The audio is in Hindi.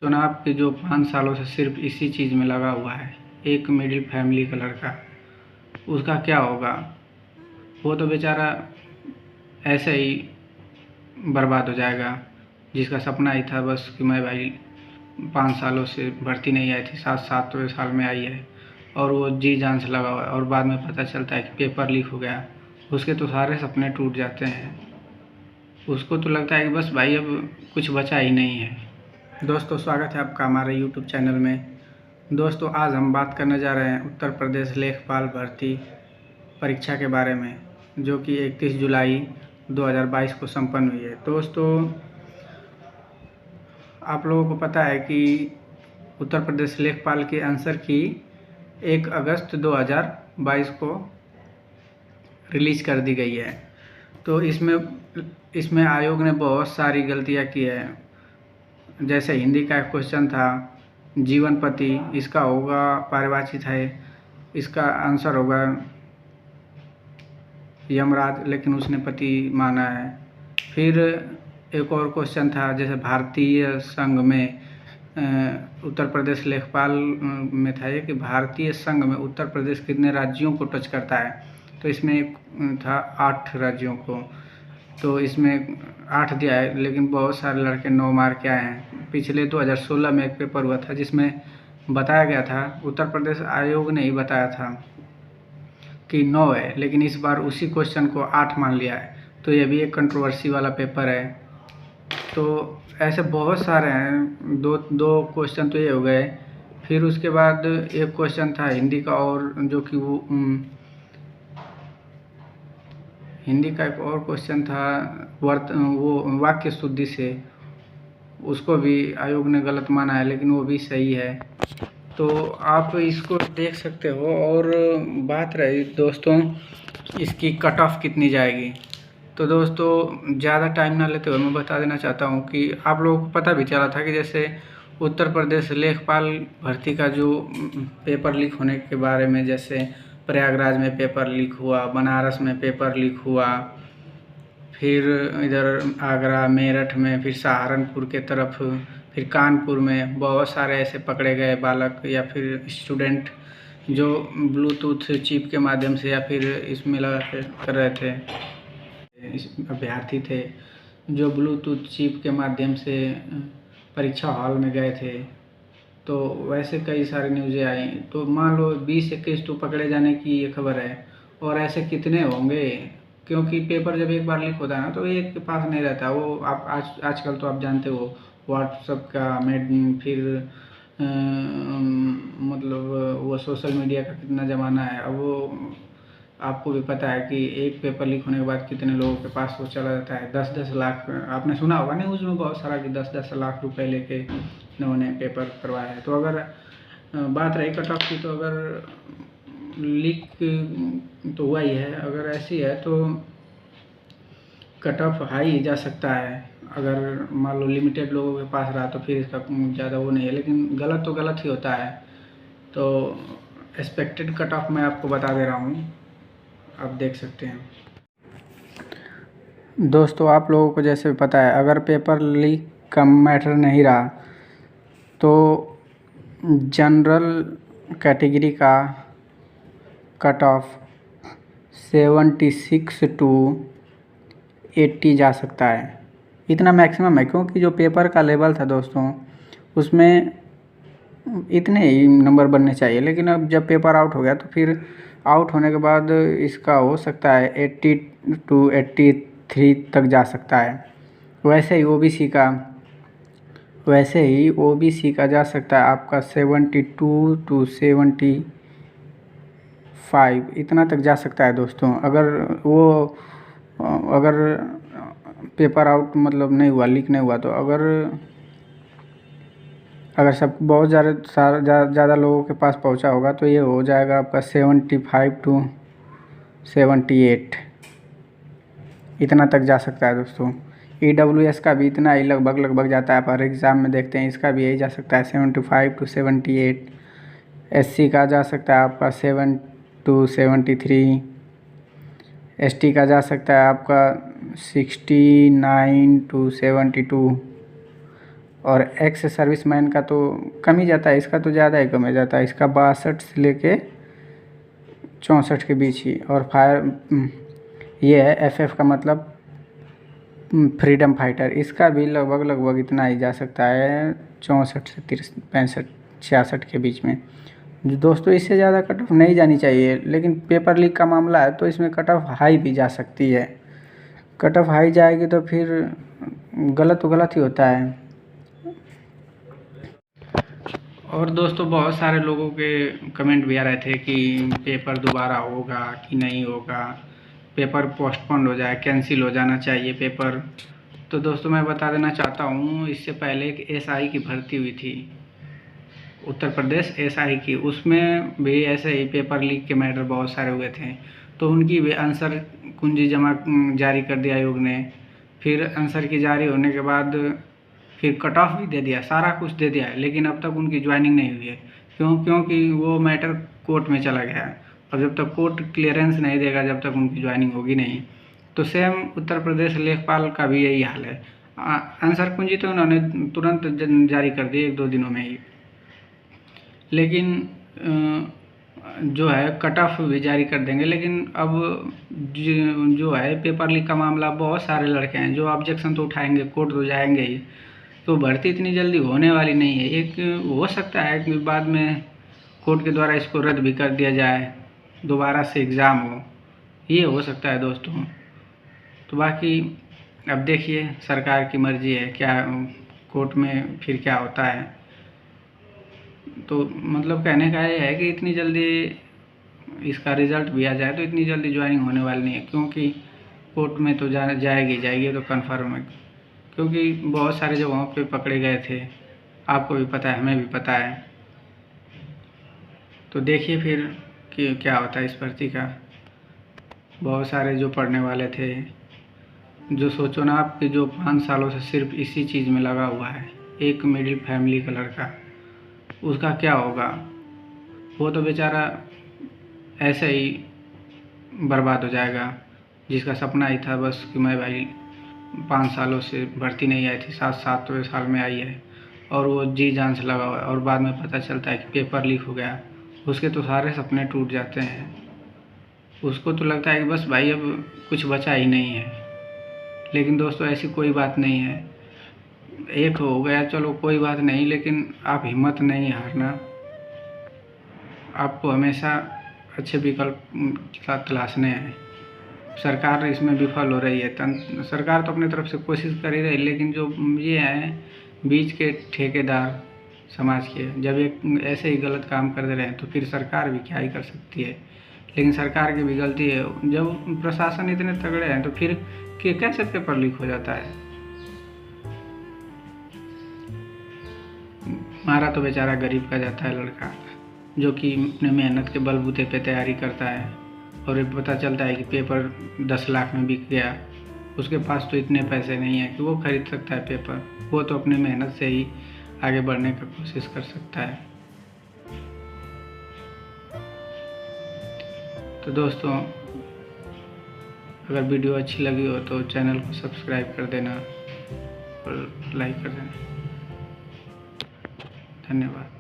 चुनाव के जो 5 सालों से सिर्फ इसी चीज़ में लगा हुआ है, एक मिडिल फैमिली का लड़का, उसका क्या होगा? वो तो बेचारा ऐसे ही बर्बाद हो जाएगा, जिसका सपना ही था बस कि मैं भाई 5 सालों से भर्ती नहीं आई थी, 7वें साल में आई है और वो जी जान से लगा हुआ है और बाद में पता चलता है कि पेपर लीक हो गया। उसके तो सारे सपने टूट जाते हैं। उसको तो लगता है कि बस भाई अब कुछ बचा ही नहीं है। दोस्तों, स्वागत है आपका हमारे यूट्यूब चैनल में। दोस्तों, आज हम बात करने जा रहे हैं उत्तर प्रदेश लेखपाल भर्ती परीक्षा के बारे में, जो कि 31 जुलाई 2022 को संपन्न हुई है। दोस्तों, आप लोगों को पता है कि उत्तर प्रदेश लेखपाल के आंसर की 1 अगस्त 2022 को रिलीज कर दी गई है। तो इसमें आयोग ने बहुत सारी गलतियां की है। जैसे हिंदी का एक क्वेश्चन था जीवन पति, इसका होगा पारिभाषित है, इसका आंसर होगा यमराज, लेकिन उसने पति माना है। फिर एक और क्वेश्चन था, जैसे भारतीय संघ में उत्तर प्रदेश लेखपाल में था ये कि भारतीय संघ में उत्तर प्रदेश कितने राज्यों को टच करता है। तो इसमें था 8 राज्यों को, तो इसमें 8 दिया है, लेकिन बहुत सारे लड़के 9 मार के आए हैं। पिछले 2016 में एक पेपर हुआ था जिसमें बताया गया था, उत्तर प्रदेश आयोग ने ही बताया था कि 9 है, लेकिन इस बार उसी क्वेश्चन को 8 मान लिया है। तो ये भी एक कंट्रोवर्सी वाला पेपर है। तो ऐसे बहुत सारे हैं, दो क्वेश्चन तो ये हो गए। फिर उसके बाद एक क्वेश्चन था हिंदी का, और जो कि वो हिंदी का एक और क्वेश्चन था वो वाक्य शुद्धि से, उसको भी आयोग ने गलत माना है, लेकिन वो भी सही है। तो आप इसको देख सकते हो। और बात रही दोस्तों इसकी कट ऑफ कितनी जाएगी, तो दोस्तों ज़्यादा टाइम ना लेते हुए मैं बता देना चाहता हूँ कि आप लोगों को पता भी चला था कि जैसे उत्तर प्रदेश लेखपाल भर्ती का जो पेपर लीक होने के बारे में, जैसे प्रयागराज में पेपर लीक हुआ, बनारस में पेपर लीक हुआ, फिर इधर आगरा, मेरठ में, फिर सहारनपुर के तरफ, फिर कानपुर में बहुत सारे ऐसे पकड़े गए बालक या फिर स्टूडेंट जो ब्लूटूथ चिप के माध्यम से या फिर इसमें लगा कर रहे थे, अभ्यर्थी थे जो ब्लूटूथ चिप के माध्यम से परीक्षा हॉल में गए थे। तो वैसे कई सारी न्यूज़ें आई। तो मान लो 20-21 तो पकड़े जाने की ये खबर है, और ऐसे कितने होंगे, क्योंकि पेपर जब एक बार लीक होता है ना तो एक के पास नहीं रहता वो। आप आजकल तो आप जानते हो व्हाट्सएप का फिर मतलब वो सोशल मीडिया का कितना ज़माना है। अब वो आपको भी पता है कि एक पेपर लीक होने के बाद कितने लोगों के पास वो चला जाता है। 10-10 लाख, आपने सुना होगा न्यूज़ में बहुत सारा कि 10-10 लाख रुपए लेके इन्होंने पेपर करवाया है। तो अगर बात रही कट ऑफ की, तो अगर लीक तो हुआ ही है, अगर ऐसी है तो कट ऑफ हाई जा सकता है। अगर मान लो लिमिटेड लोगों के पास रहा तो फिर इसका ज़्यादा वो नहीं है, लेकिन गलत तो गलत ही होता है। तो एक्सपेक्टेड कट ऑफ मैं आपको बता दे रहा हूँ, आप देख सकते हैं। दोस्तों, आप लोगों को जैसे पता है, अगर पेपर लीक का मैटर नहीं रहा तो जनरल कैटेगरी का कट ऑफ 76 टू 80 जा सकता है। इतना मैक्सिमम है, क्योंकि जो पेपर का लेवल था दोस्तों उसमें इतने ही नंबर बनने चाहिए, लेकिन अब जब पेपर आउट हो गया तो फिर आउट होने के बाद इसका हो सकता है 80 टू 83 तक जा सकता है। वैसे ही ओबीसी का जा सकता है आपका 72 टू 75, इतना तक जा सकता है दोस्तों। अगर पेपर आउट मतलब नहीं हुआ, लीक नहीं हुआ, तो अगर सब बहुत ज़्यादा लोगों के पास पहुंचा होगा तो ये हो जाएगा आपका 75 टू 78, इतना तक जा सकता है दोस्तों। EWS का भी इतना ही लगभग जाता है, पर एग्ज़ाम में देखते हैं इसका भी यही जा सकता है 75 टू 78। SC का जा सकता है आपका 7 टू 73। ST का जा सकता है आपका 69 टू 72। और एक्स सर्विसमैन का तो कम ही जाता है, इसका तो ज़्यादा ही कम हो जाता है, इसका 62 से लेके 64 के बीच ही। और ये है एफएफ का मतलब फ्रीडम फाइटर, इसका भी लगभग इतना ही जा सकता है 64 से 65 66 के बीच में। दोस्तों इससे ज़्यादा कट ऑफ नहीं जानी चाहिए, लेकिन पेपर लीक का मामला है तो इसमें कट ऑफ हाई भी जा सकती है। कट ऑफ हाई जाएगी तो फिर गलत तो गलत ही होता है। और दोस्तों बहुत सारे लोगों के कमेंट भी आ रहे थे कि पेपर दोबारा होगा कि नहीं होगा, पेपर पोस्टपोन हो जाए, कैंसिल हो जाना चाहिए पेपर। तो दोस्तों मैं बता देना चाहता हूँ, इससे पहले एक एसआई की भर्ती हुई थी, उत्तर प्रदेश एसआई की, उसमें भी ऐसे ही पेपर लीक के मैटर बहुत सारे हुए थे। तो उनकी भी आंसर कुंजी जमा जारी कर दिया आयोग ने। फिर आंसर की जारी होने के बाद फिर कट ऑफ भी दे दिया, सारा कुछ दे दिया, लेकिन अब तक उनकी ज्वाइनिंग नहीं हुई है। क्योंकि वो मैटर कोर्ट में चला गया है, और जब तक कोर्ट क्लियरेंस नहीं देगा जब तक उनकी ज्वाइनिंग होगी नहीं। तो सेम उत्तर प्रदेश लेखपाल का भी यही हाल है। आंसर कुंजी तो उन्होंने तुरंत जारी कर दी 1-2 दिनों में ही, लेकिन जो है कट ऑफ भी जारी कर देंगे। लेकिन अब जो है पेपर लीक का मामला, बहुत सारे लड़के हैं जो ऑब्जेक्शन तो उठाएंगे, कोर्ट तो जाएंगे ही। तो भर्ती इतनी जल्दी होने वाली नहीं है। एक हो सकता है कि बाद में कोर्ट के द्वारा इसको रद्द भी कर दिया जाए, दोबारा से एग्ज़ाम हो, ये हो सकता है दोस्तों। तो बाकी अब देखिए सरकार की मर्जी है, क्या कोर्ट में फिर क्या होता है। तो मतलब कहने का ये है कि इतनी जल्दी इसका रिज़ल्ट भी आ जाए तो इतनी जल्दी ज्वाइनिंग होने वाली नहीं है, क्योंकि कोर्ट में तो जाएगी तो कन्फर्म है। क्योंकि बहुत सारे जगहों पे पकड़े गए थे, आपको भी पता है, हमें भी पता है। तो देखिए फिर कि क्या होता है इस भर्ती का। बहुत सारे जो पढ़ने वाले थे, जो सोचो ना आप कि जो 5 सालों से सिर्फ इसी चीज़ में लगा हुआ है, एक मिडिल फैमिली का लड़का, उसका क्या होगा। वो तो बेचारा ऐसे ही बर्बाद हो जाएगा, जिसका सपना ही था बस कि मैं भाई 5 सालों से भर्ती नहीं आई थी, 7वें साल में आई है, और वो जी जान से लगा हुआ है, और बाद में पता चलता है कि पेपर लीक हो गया। उसके तो सारे सपने टूट जाते हैं। उसको तो लगता है कि बस भाई अब कुछ बचा ही नहीं है। लेकिन दोस्तों ऐसी कोई बात नहीं है, एक हो गया चलो कोई बात नहीं, लेकिन आप हिम्मत नहीं हारना। आपको हमेशा अच्छे विकल्प तलाशने हैं। सरकार इसमें विफल हो रही है। सरकार तो अपनी तरफ से कोशिश कर ही रही है, लेकिन जो ये हैं बीच के ठेकेदार समाज के, जब एक ऐसे ही गलत काम कर दे रहे हैं तो फिर सरकार भी क्या ही कर सकती है। लेकिन सरकार की भी गलती है, जब प्रशासन इतने तगड़े हैं तो फिर कैसे पेपर लीक हो जाता है। मारा तो बेचारा गरीब का जाता है लड़का, जो कि अपने मेहनत के बलबूते पे तैयारी करता है, और पता चलता है कि पेपर 10 लाख में बिक गया। उसके पास तो इतने पैसे नहीं है कि वो खरीद सकता है पेपर, वो तो अपने मेहनत से ही आगे बढ़ने का कोशिश कर सकता है। तो दोस्तों अगर वीडियो अच्छी लगी हो तो चैनल को सब्सक्राइब कर देना और लाइक कर देना। धन्यवाद।